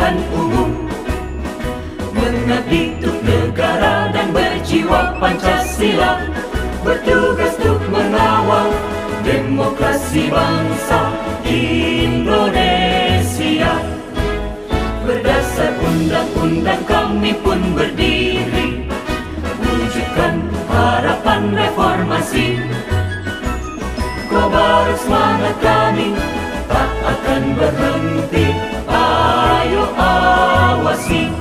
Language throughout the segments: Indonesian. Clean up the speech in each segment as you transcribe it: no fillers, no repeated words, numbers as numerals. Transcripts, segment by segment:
pemilihan umum, mengabdi untuk negara dan berjiwa Pancasila, bertugas untuk mengawal demokrasi bangsa Indonesia. Berdasar undang-undang kami pun berdiri, wujudkan harapan reformasi. Kobar semangat kami tak akan berhenti, ayo awasi.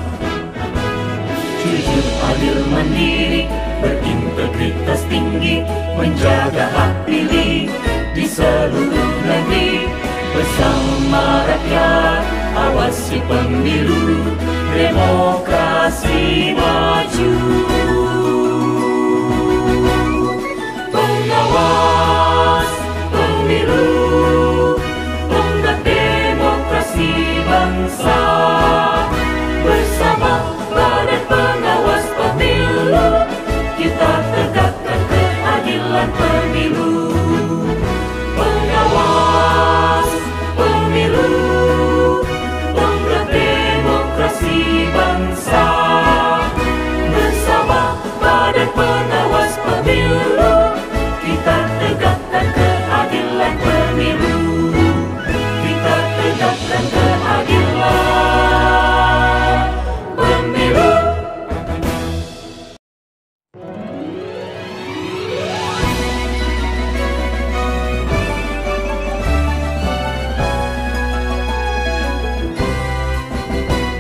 Jujur, adil, mandiri, berintegritas tinggi, menjaga hak pilih di seluruh negeri. Bersama rakyat, awasi pemilu, demokrasi maju. Pengawas pemilu, tonggak demokrasi bangsa. Bersama Badan Pengawas Pemilu, kita tegakkan keadilan pemilu. Pengawas pemilu, tonggak demokrasi bangsa. Bersama Badan Pengawas Pemilu, kita tegakkan keadilan pemilu. Kita tegakkan keadilan pemilu.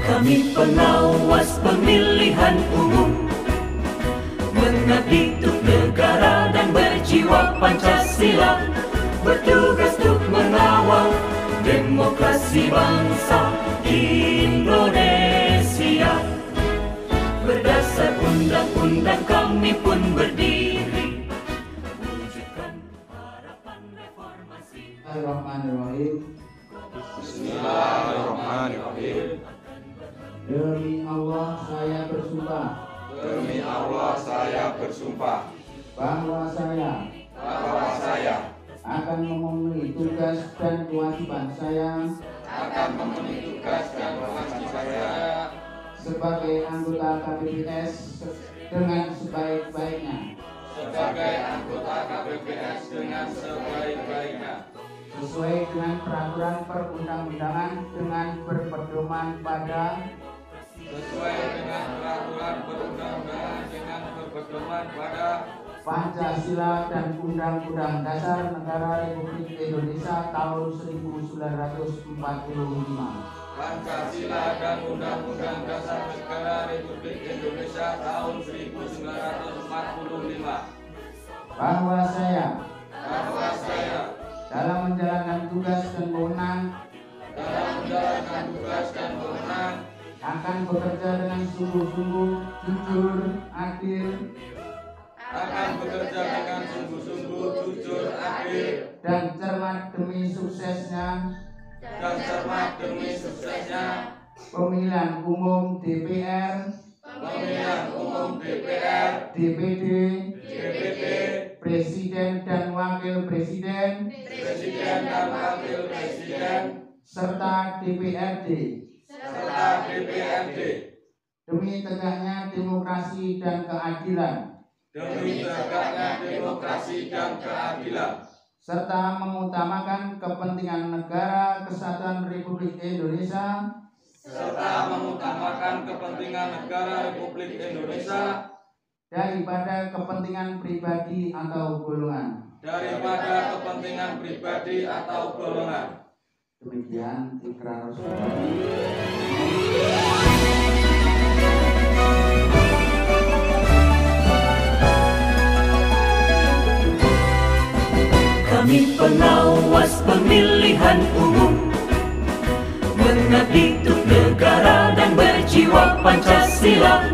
Kami pengawas pemilihan umum, mengabdi untuk negara dan berjiwa Pancasila, bertugas untuk mengawal demokrasi bangsa Indonesia. Berdasar undang-undang kami pun berdiri, wujudkan harapan reformasi. Bismillahirrahmanirrahim. Bismillahirrahmanirrahim. Demi Allah saya bersumpah Demi Allah saya bersumpah bahwa saya akan memenuhi tugas dan kewajiban saya sebagai anggota KPPS dengan sebaik-baiknya, sesuai dengan peraturan perundang-undangan dengan berpedoman pada Pancasila dan Undang-Undang Dasar Negara Republik Indonesia tahun 1945. Pancasila dan Undang-Undang Dasar Negara Republik Indonesia tahun 1945. Bahwa saya dalam menjalankan tugas dan wewenang akan bekerja dengan sungguh-sungguh, jujur, adil, dan cermat demi suksesnya pemilihan umum DPR, DPD, Presiden dan Wakil Presiden, serta DPRD, demi tegaknya demokrasi dan keadilan, serta mengutamakan kepentingan negara kesatuan Republik Indonesia, daripada kepentingan pribadi atau golongan. Demikian ikrar Kami pengawas pemilihan umum, mengabdi untuk negara dan berjiwa Pancasila,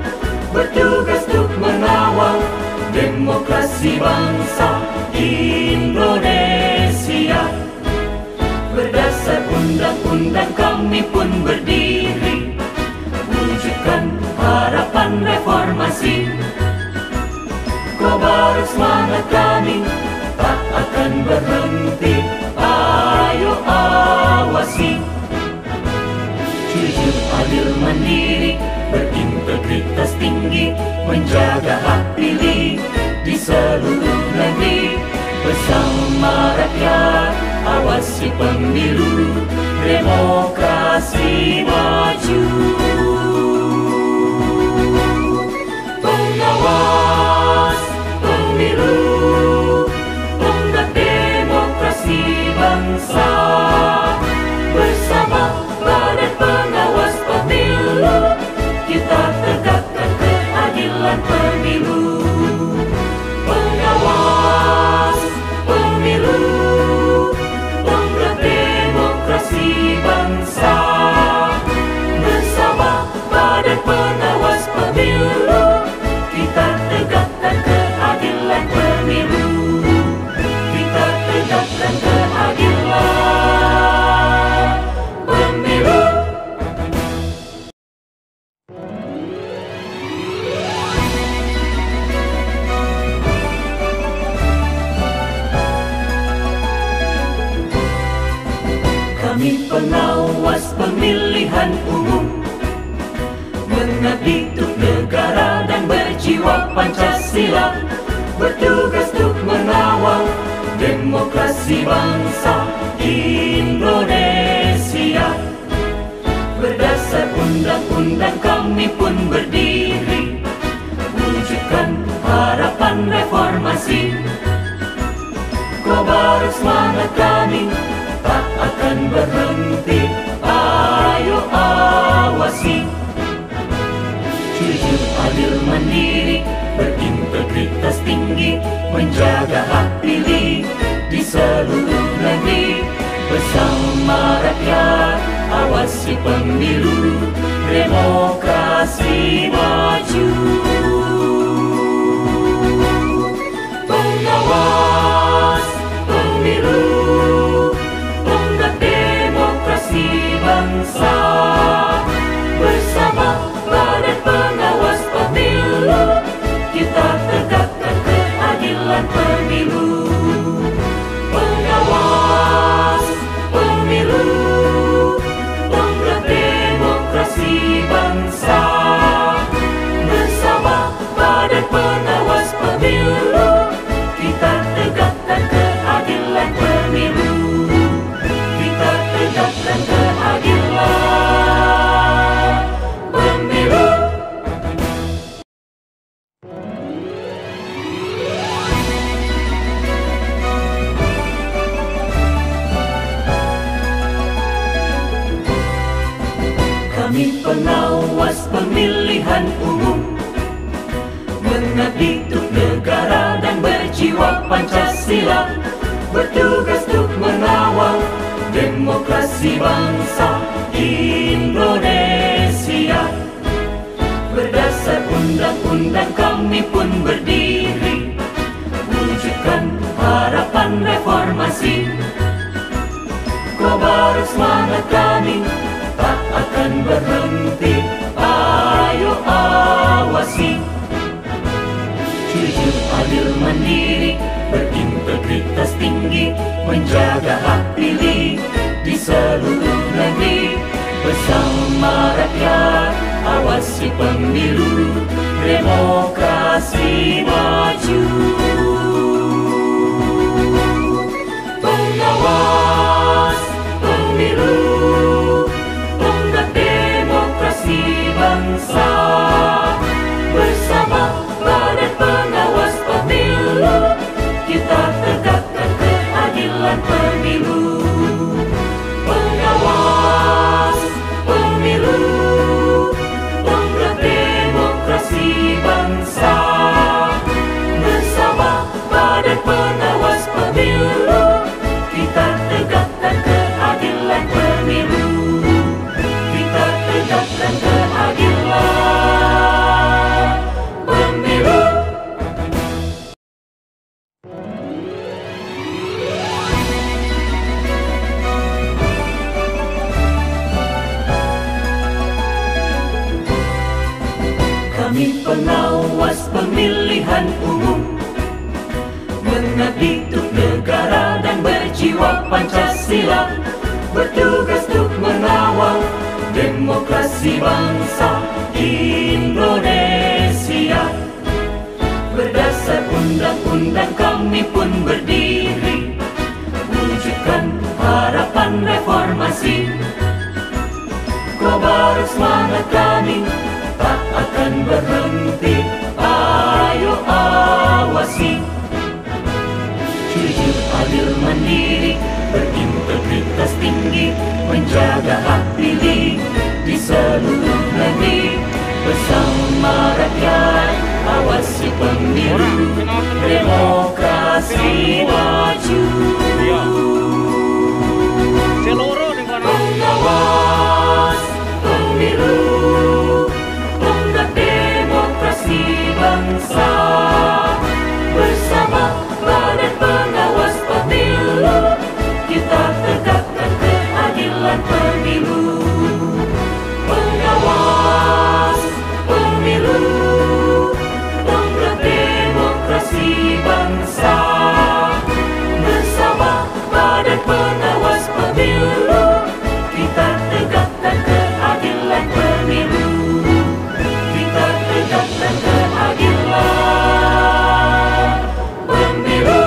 bertugas untuk mengawal demokrasi bangsa Indonesia. Berdasar undang-undang kami pun berdiri, wujudkan harapan reformasi. Kobar semangat kami tak akan berhenti, ayo awasi. Jujur, menjaga hak pilih di seluruh negeri. Bersama rakyat awasi pemilu, demokrasi maju. Pengawas pemilu, tonggak demokrasi bangsa. Bersama Badan Pengawas Pemilu, kita tegakkan keadilan pemilu. Pengawas pemilu, tonggak demokrasi bangsa. Bersama Badan Pengawas Pemilu, kita tegakkan keadilan pemilu. Kita tegakkan keadilan pemilu. Kami pengawas pemilihan umum, mengabdi untuk negara dan berjiwa Pancasila, bertugas untuk mengawal demokrasi bangsa Indonesia. Berdasar undang-undang kami pun berdiri, wujudkan harapan reformasi. Kobar semangat kami tak akan berhenti, ayo awasi. Jujur, adil, mandiri, berintegritas tinggi, menjaga hak pilih di seluruh negeri. Bersama rakyat awasi pemilu, demokrasi maju. Pengawas pemilu, tonggak demokrasi bangsa. Bersama Badan Pengawas Pemilu, kita tegakkan keadilan pemilu. Pengawas pemilu, tonggak demokrasi bangsa. Bersama Badan Pengawas Pemilu, kita tegakkan keadilan pemilu. Kita tegakkan keadilan pemilu. Kami pengawas pemilihan umum, mengabdi untuk negara dan berjiwa Pancasila, bertugas untuk mengawal demokrasi bangsa Indonesia. Berdasar undang-undang kami pun berdiri, wujudkan harapan reformasi. Kobar semangat kami tak akan berhenti, ayo awasi. Jujur, adil, mandiri, berintegritas tinggi, menjaga hak pilih di seluruh negeri. Bersama rakyat awasi pemilu, demokrasi maju. Pengawas pemilu, tonggak demokrasi bangsa. Bersama Badan Pengawas Pemilu, kita tegakkan keadilan pemilu. Pengawas pemilu, tonggak demokrasi bangsa. Bersama Badan Pengawas Pemilu, kita tegakkan keadilan pemilu. Kita tegakkan keadilan pemilu. Kami pengawas pemilihan umum, mengabdi untuk negara dan berjiwa Pancasila, bertugas untuk mengawal demokrasi bangsa Indonesia. undang kami pun berdiri, wujudkan harapan reformasi. Kobar semangat kami tak akan berhenti, ayo awasi. Jujur, adil, mandiri, berintegritas tinggi, menjaga hak pilih di seluruh negeri. Bersama rakyat, awasi pemilu, demokrasi maju. Pengawas pemilu, tonggak demokrasi bangsa. Bersama Badan Pengawas Pemilu, kita tegakkan keadilan pemilu. Pengawas pemilu, tonggak demokrasi bangsa. Bersama Badan Pengawas Pemilu, kita tegakkan keadilan pemilu. Kita tegakkan keadilan pemilu.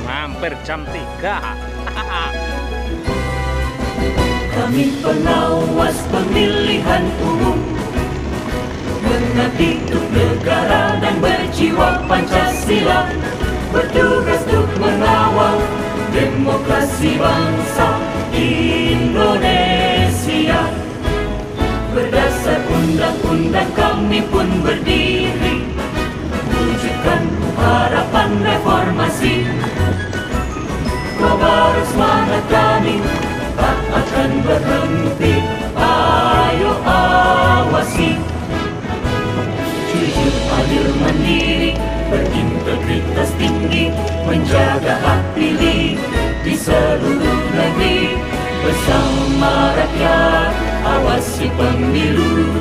Hampir jam 3. Kami pengawas pemilihan umum, mengabdi untuk negara dan berjiwa Pancasila, bertugas untuk mengawal demokrasi bangsa Indonesia. Berdasar undang-undang kami pun berdiri, wujudkan harapan reformasi. Kobar semangat kami tak akan berhenti, ayo awasi. Jujur, adil, mandiri, berintegritas tinggi, menjaga hak pilih di seluruh negeri. Bersama rakyat, awasi pemilu,